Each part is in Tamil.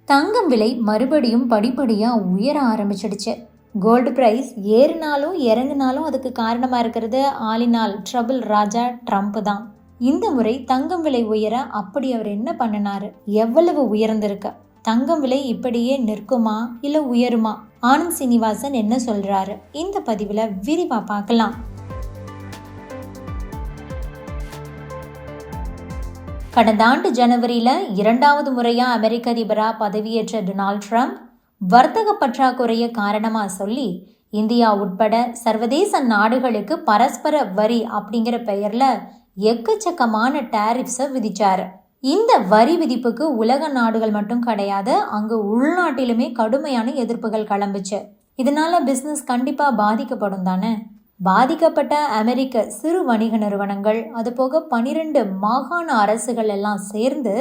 தங்கம் விலை மறுபடியும் படிப்படியாக உயர ஆரம்பிச்சிடுச்சு. கோல்டு ப்ரைஸ் ஏறினாலும் இறங்கினாலும் அதுக்கு காரணமாக இருக்கிறது ஆலினால் ட்ரபிள் ராஜா ட்ரம்ப் தான். இந்த முறை தங்கம் விலை உயர அப்படி அவர் என்ன பண்ணினாரு? எவ்வளவு உயர்ந்திருக்கு? தங்கம் விலை இப்படியே நிற்குமா இல்லை உயருமா? ஆனந்த் சீனிவாசன் என்ன சொல்றாரு? இந்த பதிவில் விரிவாக பார்க்கலாம். கடந்த ஆண்டு ஜனவரியில் 2வது முறையாக அமெரிக்க அதிபராக பதவியேற்ற டொனால்ட் ட்ரம்ப் வர்த்தக பற்றாக்குறையை காரணமாக சொல்லி இந்தியா உட்பட சர்வதேச நாடுகளுக்கு பரஸ்பர வரி அப்படிங்கிற பெயரில் எக்கச்சக்கமான டேரிஃப்ஸை விதிச்சார். இந்த வரி விதிப்புக்கு உலக நாடுகள் மட்டும் கிடையாது, அங்கு உள்நாட்டிலுமே கடுமையான எதிர்ப்புகள் கிளம்புச்சு. இதனால பிஸ்னஸ் கண்டிப்பாக பாதிக்கப்படும் தானே. பாதிக்கப்பட்ட அமெரிக்க சிறு வணிக நிறுவனங்கள் அதுபோக 12 மாகாண அரசுகள் எல்லாம் சேர்ந்து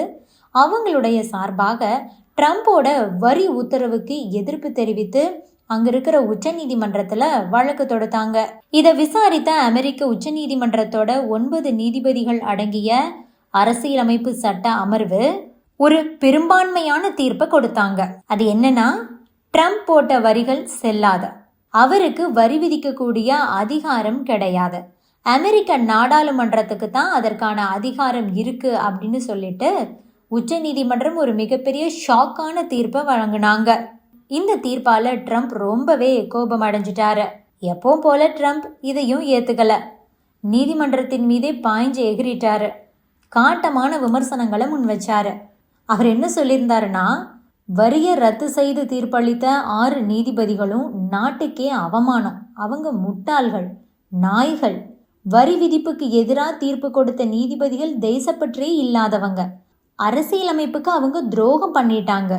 அவங்களுடைய சார்பாக ட்ரம்போட வரி உத்தரவுக்கு எதிர்ப்பு தெரிவித்து அங்க இருக்கிற உச்ச நீதிமன்றத்துல வழக்கு தொடுத்தாங்க. இதை விசாரித்த அமெரிக்க உச்ச நீதிமன்றத்தோட 9 நீதிபதிகள் அடங்கிய அரசியலமைப்பு சட்ட அமர்வு ஒரு பெரும்பான்மையான தீர்ப்பை கொடுத்தாங்க. அது என்னன்னா, ட்ரம்ப் போட்ட வரிகள் செல்லாத, அவருக்கு வரி விதிக்கக்கூடிய அதிகாரம் கிடையாது, அமெரிக்க நாடாளுமன்றத்துக்கு தான் அதற்கான அதிகாரம் இருக்கு அப்படின்னு சொல்லிட்டு உச்ச நீதிமன்றம் ஒரு மிகப்பெரிய ஷாக்கான தீர்ப்பை வழங்கினாங்க. இந்த தீர்ப்பால ட்ரம்ப் ரொம்பவே கோபம் அடைஞ்சிட்டாரு. எப்பவும் போல ட்ரம்ப் இதையும் ஏத்துக்கல, நீதிமன்றத்தின் மீதே பாய்ஞ்சு எகிரிட்டாரு. காட்டமான விமர்சனங்களை முன் வச்சாரு. அவர் என்ன சொல்லியிருந்தாருன்னா, வரியை ரத்து செய்து தீர்ப்பளித்த 6 நீதிபதிகளும் நாட்டுக்கே அவமானம், அவங்க முட்டாள்கள், நாய்கள். வரி விதிப்புக்கு எதிராக தீர்ப்பு கொடுத்த நீதிபதிகள் தேசப்பற்றே இல்லாதவங்க, அரசியலமைப்புக்கு அவங்க துரோகம் பண்ணிட்டாங்க.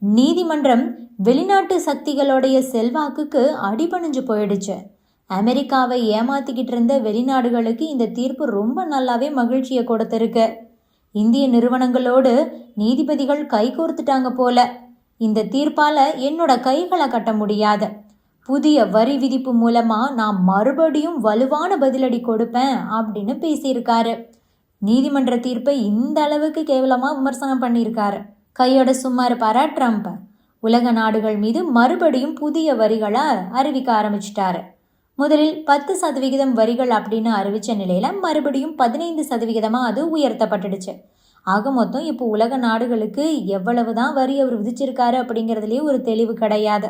நீதிமன்றம் வெளிநாட்டு சக்திகளுடைய செல்வாக்குக்கு அடிபணிஞ்சு போயிடுச்சு. அமெரிக்காவை ஏமாத்திக்கிட்டு இருந்த வெளிநாடுகளுக்கு இந்த தீர்ப்பு ரொம்ப நல்லாவே மகிழ்ச்சியை கொடுத்திருக்கு. இந்திய நிறுவனங்களோடு நீதிபதிகள் கைகோர்த்துட்டாங்க போல. இந்த தீர்ப்பால என்னோட கைகளை கட்ட முடியாது, புதிய வரி விதிப்பு மூலமா நான் மறுபடியும் வலுவான பதிலடி கொடுப்பேன் அப்படின்னு பேசியிருக்காரு. நீதிமன்ற தீர்ப்பை இந்த அளவுக்கு கேவலமா விமர்சனம் பண்ணியிருக்காரு. கையோட சும்மா இருப்பாரா ட்ரம்ப்? உலக நாடுகள் மீது மறுபடியும் புதிய வரிகளை அறிவிக்க ஆரம்பிச்சிட்டாரு. முதலில் 10% வரிகள் அப்படின்னு அறிவிச்ச நிலையில மறுபடியும் 15% அது உயர்த்தப்பட்டுடுச்சு. ஆக மொத்தம் இப்போ உலக நாடுகளுக்கு எவ்வளவுதான் வரி அவர் விதிச்சிருக்காரு அப்படிங்கிறதுலேயே ஒரு தெளிவு கிடையாது.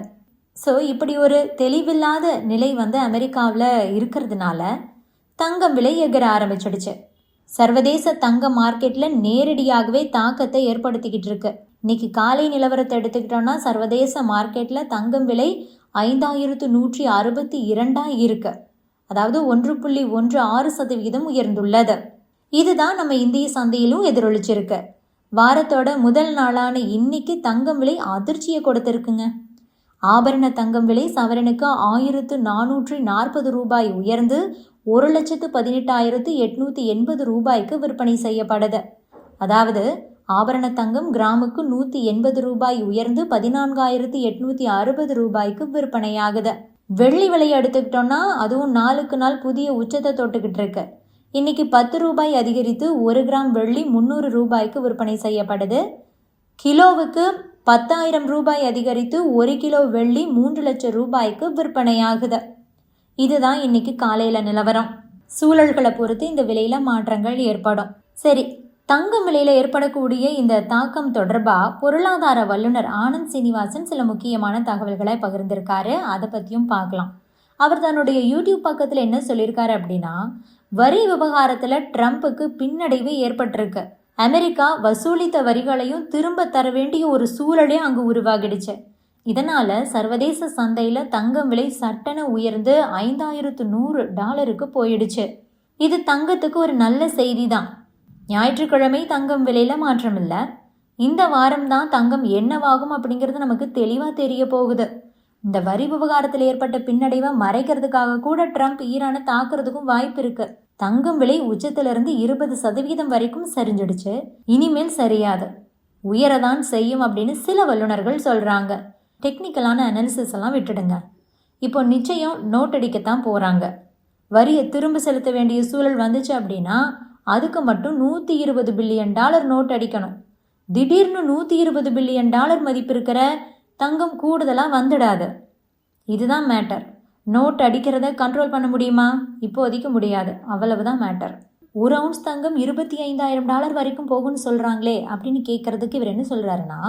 ஸோ இப்படி ஒரு தெளிவில்லாத நிலை அமெரிக்காவில் இருக்கிறதுனால தங்கம் விலை எகிற ஆரம்பிச்சிடுச்சு. சர்வதேச தங்க மார்க்கெட்டில் நேரடியாகவே தாக்கத்தை ஏற்படுத்திக்கிட்டு இருக்கு. இன்னைக்கு காலை நிலவரத்தை எடுத்துக்கிட்டோம்னா சர்வதேச மார்க்கெட்டில் தங்கம் விலை 5162 இருக்கு. அதாவது 1.16% உயர்ந்துள்ளது. இதுதான் நம்ம இந்திய சந்தையிலும் எதிரொலிச்சிருக்கு. வாரத்தோட முதல் நாளான இன்னைக்கு தங்கம் விலை அதிர்ச்சியை கொடுத்திருக்குங்க. ஆபரண தங்கம் விலை சவரனுக்கு 1440 ரூபாய் உயர்ந்து 1,18,880 ரூபாய்க்கு விற்பனை செய்யப்படுது. அதாவது ஆபரண தங்கம் கிராமுக்கு 180 ரூபாய் உயர்ந்து 14,860 ரூபாய்க்கு விற்பனையாகுது. வெள்ளி விலையை எடுத்துக்கிட்டோம்னா அதுவும் நாளுக்கு நாள் புதிய உச்சத்தை தொட்டுக்கிட்டு இருக்கு. இன்னைக்கு 10 ரூபாய் அதிகரித்து 1 கிராம் வெள்ளி 300 ரூபாய்க்கு விற்பனை செய்யப்படுது. கிலோவுக்கு 10,000 ரூபாய் அதிகரித்து 1 கிலோ வெள்ளி 3 லட்சம் ரூபாய்க்கு விற்பனையாகுது. இதுதான் இன்னைக்கு காலையில நிலவரம். சூழல்களை பொறுத்து இந்த விலையில மாற்றங்கள் ஏற்படும். சரி, தங்கம் விலையில் ஏற்படக்கூடிய இந்த தாக்கம் தொடர்பாக பொருளாதார வல்லுநர் ஆனந்த் சீனிவாசன் சில முக்கியமான தகவல்களை பகிர்ந்திருக்காரு. அதை பற்றியும் பார்க்கலாம். அவர் தன்னுடைய யூடியூப் பக்கத்தில் என்ன சொல்லியிருக்காரு அப்படின்னா, வரி விவகாரத்தில் ட்ரம்ப்புக்கு பின்னடைவு ஏற்பட்டிருக்கு. அமெரிக்கா வசூலித்த வரிகளையும் திரும்ப தர வேண்டிய ஒரு சூழலே அங்கு உருவாகிடுச்சு. இதனால் சர்வதேச சந்தையில் தங்கம் விலை சட்டென உயர்ந்து $5,100 போயிடுச்சு. இது தங்கத்துக்கு ஒரு நல்ல செய்தி தான். ஞாயிற்றுக்கிழமை தங்கம் விலையில் மாற்றம் இல்லை. இந்த வாரம்தான் தங்கம் என்னவாகும் அப்படிங்கிறது நமக்கு தெளிவாக தெரிய போகுது. இந்த வரி விவகாரத்தில் ஏற்பட்ட பின்னடைவை மறைக்கிறதுக்காக கூட ட்ரம்ப் ஈரானை தாக்குறதுக்கும் வாய்ப்பு இருக்கு. தங்கம் விலை உச்சத்திலிருந்து 20% வரைக்கும் சரிஞ்சிடுச்சு. இனிமேல் சரியாது, உயரதான் செய்யும் அப்படின்னு சில வல்லுநர்கள் சொல்றாங்க. டெக்னிக்கலான அனாலிசிஸ் எல்லாம் விட்டுடுங்க. இப்போ நிச்சயம் நோட் அடிக்கத்தான் போறாங்க. வரியை திரும்ப செலுத்த வேண்டிய சூழல் வந்துச்சு அப்படின்னா அதுக்கு மட்டும் $120 பில்லியன் நோட் அடிக்கணும். திடீர்னு $120 பில்லியன் மதிப்பு இருக்கிற தங்கம் கூடுதலாக வந்துடாது. இதுதான் மேட்டர். நோட் அடிக்கிறத கண்ட்ரோல் பண்ண முடியுமா? இப்போதைக்கு முடியாது. அவ்வளவுதான் மேட்டர். ஒரு அவுன்ஸ் தங்கம் $25,000 வரைக்கும் போகும்னு சொல்கிறாங்களே அப்படின்னு கேட்குறதுக்கு இவர் என்ன சொல்கிறாருன்னா,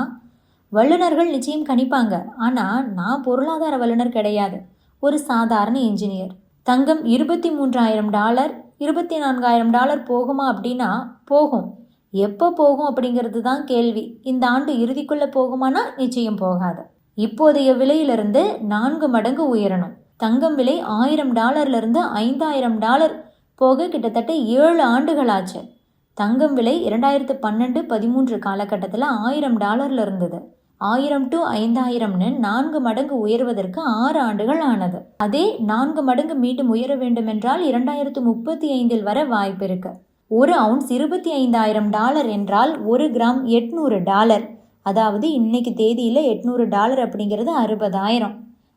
வல்லுநர்கள் நிச்சயம் கணிப்பாங்க, ஆனால் நான் பொருளாதார வல்லுநர் கிடையாது, ஒரு சாதாரண இன்ஜினியர். தங்கம் $23,000 $24,000 போகுமா அப்படின்னா போகும். எப்போ போகும் அப்படிங்கிறது தான் கேள்வி. இந்த ஆண்டு இறுதிக்குள்ளே போகுமானா நிச்சயம் போகாது. இப்போதைய விலையிலிருந்து 4 மடங்கு உயரணும். தங்கம் விலை $1,000 $5,000 போக கிட்டத்தட்ட 7 ஆண்டுகளாச்சு. தங்கம் விலை 2012-13 காலகட்டத்தில் $1,000 இருந்தது. 1000 to 5000ன்னு 4 மடங்கு உயர்வதற்கு 6 ஆண்டுகள் ஆனது. அதே 4 மடங்கு மீண்டும் உயர வேண்டுமென்றால் 2035 வர வாய்ப்பு இருக்கு. ஒரு அவுன்ஸ் $25,000 என்றால் 1 கிராம் $800. அதாவது இன்னைக்கு தேதியில் $800 அப்படிங்கிறது 60,000.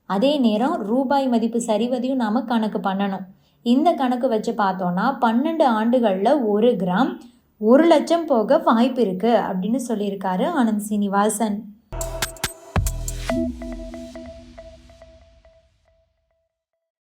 அதே நேரம் ரூபாய் மதிப்பு சரிவதையும் நாம் கணக்கு பண்ணணும். இந்த கணக்கு வச்சு பார்த்தோன்னா 12 ஆண்டுகளில் 1 கிராம் 1 லட்சம் போக வாய்ப்பு இருக்குது அப்படின்னு சொல்லியிருக்காரு ஆனந்த் சீனிவாசன்.